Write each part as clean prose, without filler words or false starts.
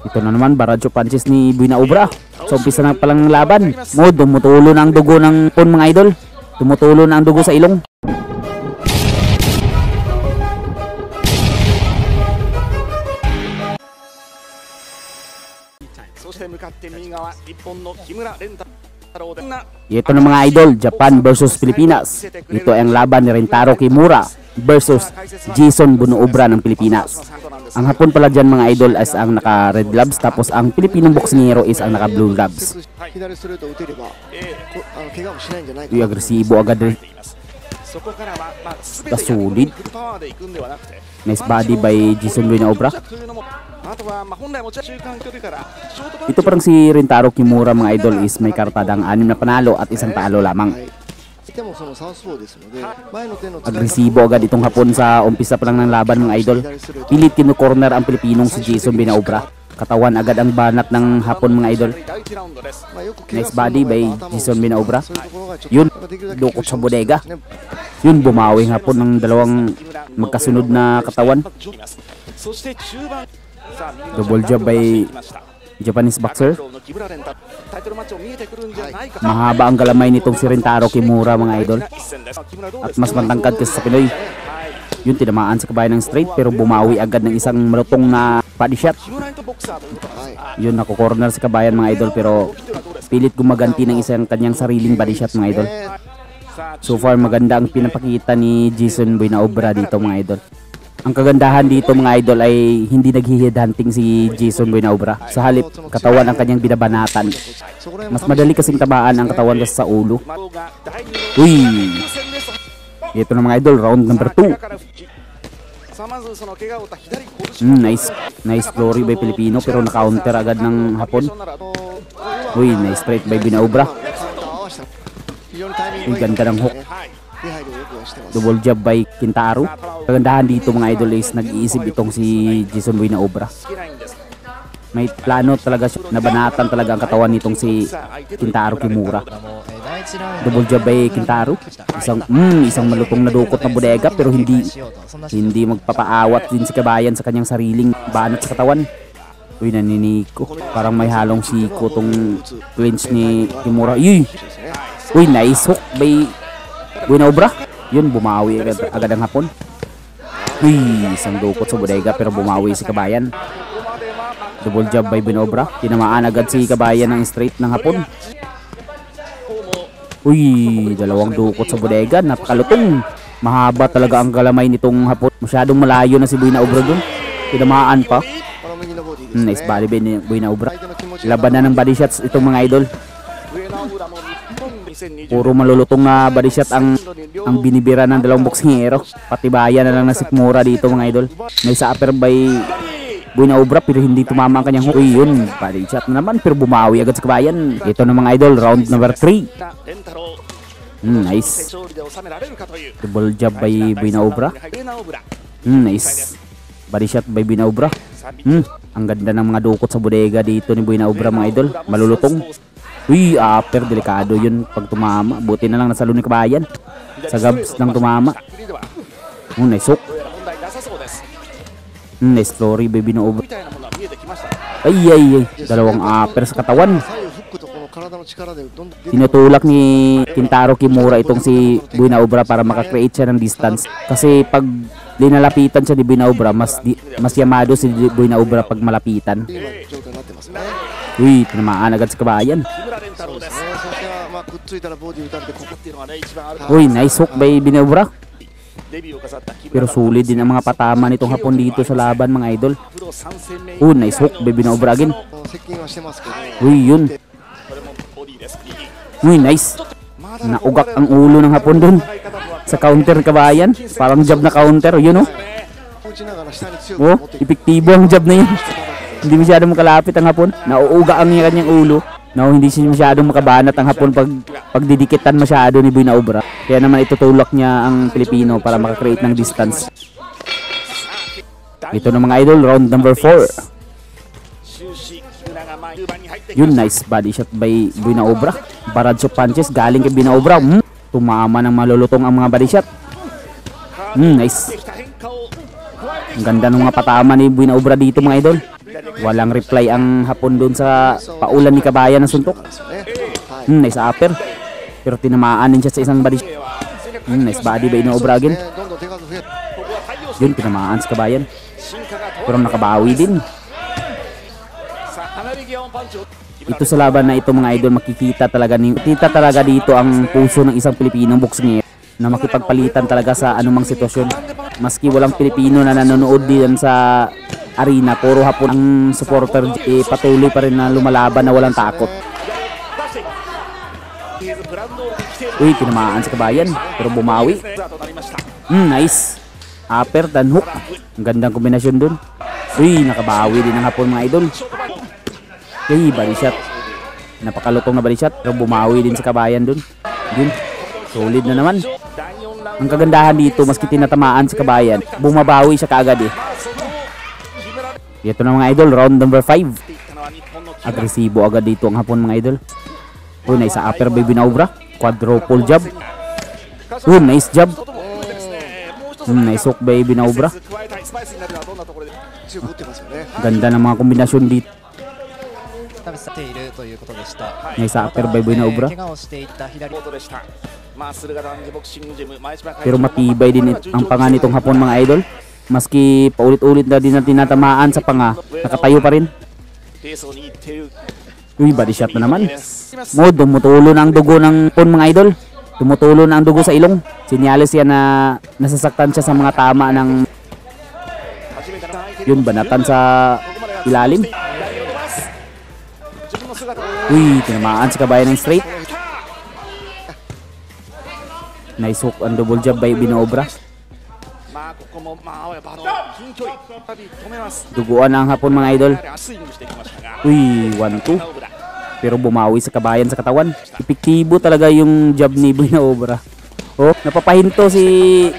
Ito na naman, Baradyo punches ni Buena Obra. So umpisa na palang laban. Dumutulo na ang dugo ng pon mga idol. Dumutulo na ang dugo sa ilong. Ito na mga idol, Japan versus Pilipinas. Ito ang laban ni Rentaro Kimura versus Jason Buena Obra ng Pilipinas. Ang Hapon pala dyan mga idol is ang naka red gloves, tapos ang Pilipinong boksingero is ang naka blue gloves. Agresibo agad rin. Kasulid. Nice body by Jason Buena Obra. Ito parang si Rentaro Kimura mga idol is may kartadang 6 na panalo at 1 talo lamang. Agresibo agad itong Hapon sa umpisa pa lang ng laban mga idol. Pilit kinu-corner ang Pilipinong si Jason Buena Obra. Katawan agad ang banat ng Hapon mga idol. Nice body by Jason Buena Obra. Yun, dukot sa bodega. Yun, bumawi ang Hapon ng dalawang magkasunod na katawan. Double jab by Japanese boxer. Mahaba ang galamay nitong si Rentaro Kimura mga idol. At mas matangkad kasi sa Pinoy. Yun, tinamaan sa kabayan ng straight pero bumawi agad ng isang malutong na body shot. Yun, nakukorner sa kabayan mga idol pero pilit gumaganti ng isang kanyang sariling body shot mga idol. So far maganda ang pinapakita ni Jason Buena Obra dito mga idol. Ang kagandahan dito mga idol ay hindi nag-head hunting si Jason Buena Obra. Sa halip, katawan ang kanyang binabanatan. Mas madali kasing tabaan ang katawan sa ulo. Uy! Ito na mga idol, round number 2. Nice glory by Pilipino pero na-counter agad ng Hapon. Uy, nice straight by Buena Obra. Uy, ganda ng hook. Double jab by Kintaro. Kagandahan dito mga idol is nag-iisip itong si Jason Buena Obra. May plano talaga siya, nabanatan talaga ang katawan nitong si Kintaro Kimura. Double jab by Kintaro. Isang malutong na dukot na bodega pero hindi magpapaawat din si kabayan sa kanyang sariling banat sa katawan. Uy, naniniko. Parang may halong siko tong clinch ni Kimura. Uy, nice hook by Buena Obra. Yun, bumawi agad ang Hapon. Uy, isang dukot sa bodega pero bumawi si kabayan. Double jab by Buena Obra. Tinamaan agad si kabayan ng straight ng Hapon. Uy, dalawang dukot sa bodega. Napakalutong. Mahaba talaga ang galamay nitong Hapon. Masyadong malayo na si Buena Obra dun. Tinamaan pa. Nice body by Buena Obra. Laban na ng body shots itong mga idol. Puro malulutong na body shot ang binibira ng dalawang boksingero. Patibayan na lang na si Kimura dito mga idol. May sa upper by Buena Obra pero hindi tumama ang kanyang hook. Uy, yun, body shot na naman pero bumawi agad sa kabayan. Ito na mga idol, round number 3. Nice. Double jab by Buena Obra. Nice. Body shot by Buena Obra. Ang ganda ng mga dukot sa bodega dito ni Buena Obra mga idol. Malulutong. Uy, upper, delikado yun pag tumama. Buti na lang nasalo ni kabayan. Sa gabs lang tumama. Nice hook. Nice glory by Buena Obra. Ay. Dalawang upper sa katawan. Tinutulak ni Kintaro Kimura itong si Buena Obra para makakreate siya ng distance. Kasi pag linalapitan siya ni Buena Obra, mas yamado si Buena Obra pag malapitan. Uy, tinamaan agad sa kabayan. Uy, nice hook by Buena Obra. Pero sulit din ang mga patama nitong Hapon dito sa laban mga idol. Nice hook by Buena Obra again. Uy, yun. Uy, nice. Naugak ang ulo ng Hapon dun sa counter kabayan. Parang jab na counter, yun epektibo ang jab na yun. Hindi masyadong makalapit ang Hapon. Nauuga ang kanyang ulo. Hindi siya masyadong makabanat ang Hapon pag didikitan masyado ni Buena Obra. Kaya naman itutulak niya ang Pilipino para makakreate ng distance. Ito na mga idol, round number 4. Yun, nice body shot by Buena Obra. Baradyo punches galing kay Buena Obra. Tumama ng malulutong ang mga body shot. Nice. Ang ganda ng mga patama ni Buena Obra dito mga idol. Walang reply ang Hapon doon sa paulan ni Kabayan na suntok. Nice upper. Pero tinamaan din siya sa isang body. Nice body by Buena Obra again. Yun, tinamaan sa Kabayan. Pero nakabawi din. Ito sa laban na ito mga idol, makikita talaga dito ang puso ng isang Pilipinong boxer na makipagpalitan talaga sa anumang sitwasyon. Maski walang Pilipino na nanonood din sa arena, puro Hapon ang supporter, patuloy pa rin na lumalaban na walang takot. Uy, tinamaan sa Kabayan pero bumawi. Nice upper dan hook. Ang gandang kombinasyon dun. Uy, nakabawi din ang Hapon mga idol. Okay, body shot. Napakalutong na body shot pero bumawi din sa Kabayan dun. Yun, solid na naman. Ang kagandahan dito, maski tinatamaan sa Kabayan, bumabawi siya kaagad eh. Ito na mga idol, round number 5. Agresibo agad dito ang Hapon mga idol. Oh, nice upper by Buena Obra. Quadruple jab. Oh, nice jab. Nice hook by Buena Obra. Ganda ng mga kombinasyon dito. Nice upper by Buena Obra. Pero matibay din ang panga nitong Hapon mga idol. Maski paulit-ulit na din na tinatamaan sa panga, nakatayo pa rin. Uy, body shot na naman. Tumutulo na ang dugo ng Hapon mga idol. Tumutulo na ang dugo sa ilong. Sinyalis yan na nasasaktan siya sa mga tama ng yun, banatan sa ilalim. Uy, tinamaan sa Kabayan ng straight. Nice hook and double jab by Buena Obra. Duguan ang Hapon mga idol. Uy, 1-2. Pero bumawi sa Kabayan sa katawan. Epektibo talaga yung jab ni Buena Obra. Oh, napapahinto si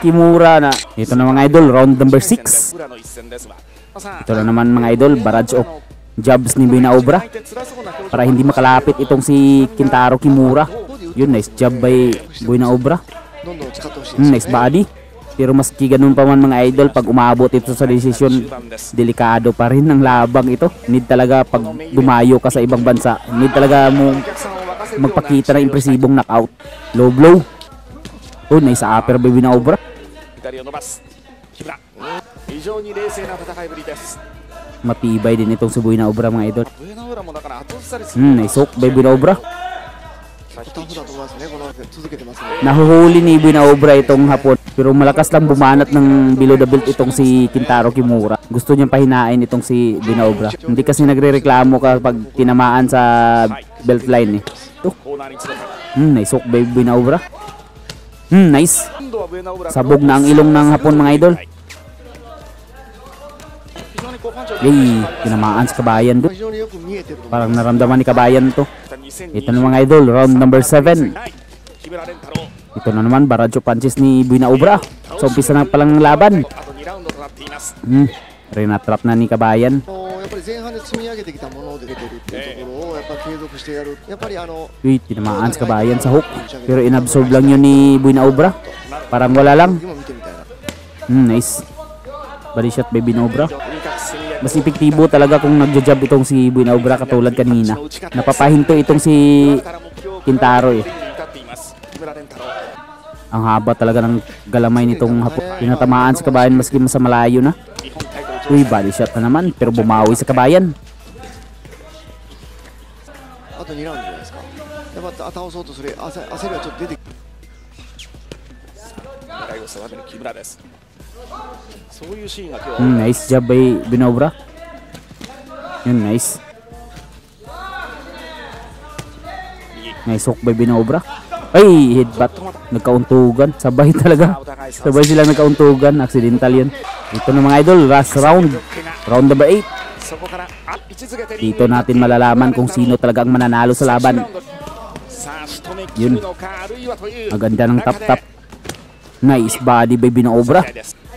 Kimura na. Ito na mga idol, round number 6. Ito na naman mga idol, barrage of jabs ni Buena Obra para hindi makalapit itong si Kintaro Kimura. Yun, nice jab by Buena Obra. Nice body. Pero maski ganun pa man mga idol, pag umabot ito sa desisyon, delikado pa rin ang labang ito. Need talaga pag dumayo ka sa ibang bansa, need talaga mo magpakita ng impresibong knockout. Low blow. Oh, nice upper by Buena Obra. Matibay din itong si Buena Obra mga idol. Nice hook by Buena Obra. Nahuhuli ni Buena Obra itong Hapon, pero malakas lang bumanat ng below the belt itong si Kintaro Kimura. Gusto niyang pahinain itong si Buena Obra. Hindi kasi nagrereklamo kapag tinamaan sa belt line eh. Ito. Nice hook by Buena Obra. Nice. Sabog na ang ilong ng Hapon mga idol. Yay, tinamaan sa Kabayan doon. Parang naramdaman ni Kabayan to. Ito na mga idol, round number 7. Ito na naman, barrage of punches ni Buena Obra. So umpisa na palang ng laban. Renatrap na ni Kabayan. Uy, tinamaan sa Kabayan sa hook. Pero inabsorb lang yun ni Buena Obra. Parang wala lang. Nice body shot by Buena Obra. Mas epektibo talaga kung nagja-jab itong si Buena Obra katulad kanina. Napapahinto itong si Kintaro eh. Ang haba talaga ng galamay nitong Hapon. Tinatamaan sa Kabayan maski sa malayo na. Uy, body shot na naman pero bumawi sa Kabayan. Nice job by Buena Obra. Yun, nice. Nice hook by Buena Obra. Ay, headbutt. Nagkauntugan. Sabay talaga. Sabay sila nagkauntugan. Accidental yun. Ito na mga idol, last round. Round number 8. Dito natin malalaman kung sino talaga ang mananalo sa laban. Yun. Maganda ng tap-tap. Nice body by Buena Obra.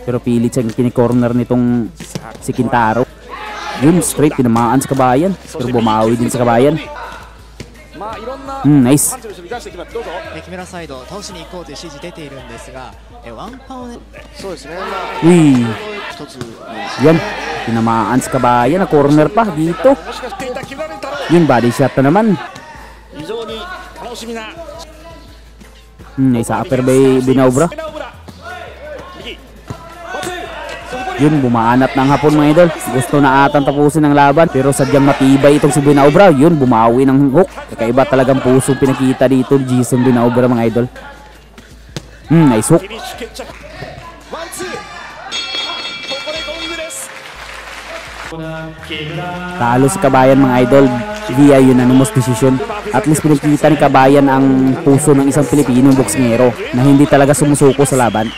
Pero pilit siyang kinikorner nitong si Kintaro. Yun, straight tinamaan sa Kabayan. Pero bumawi din sa Kabayan. Nice. 木村サイド倒しに行こうという指示出ているんですが、ワンパンをね、そうですね。Uy, 一つ yan. Tinamaan si Kabayan na corner pa dito. Yun, body shot na naman. 非常に楽しみな Isa upper by Binaobra. Yun, bumaanat ng hapon mga idol. Gusto na atang tapusin ang laban, pero sadyang matibay itong si Binaobra. Yun, bumawi ng hook. Kakaiba talagang puso pinakita dito ni Jason Binaobra mga idol. Nice hook. Talo si Kabayan mga idol via unanimous decision. At least pinakita ni Kabayan ang puso ng isang Pilipinong boksingero na hindi talaga sumusuko sa laban.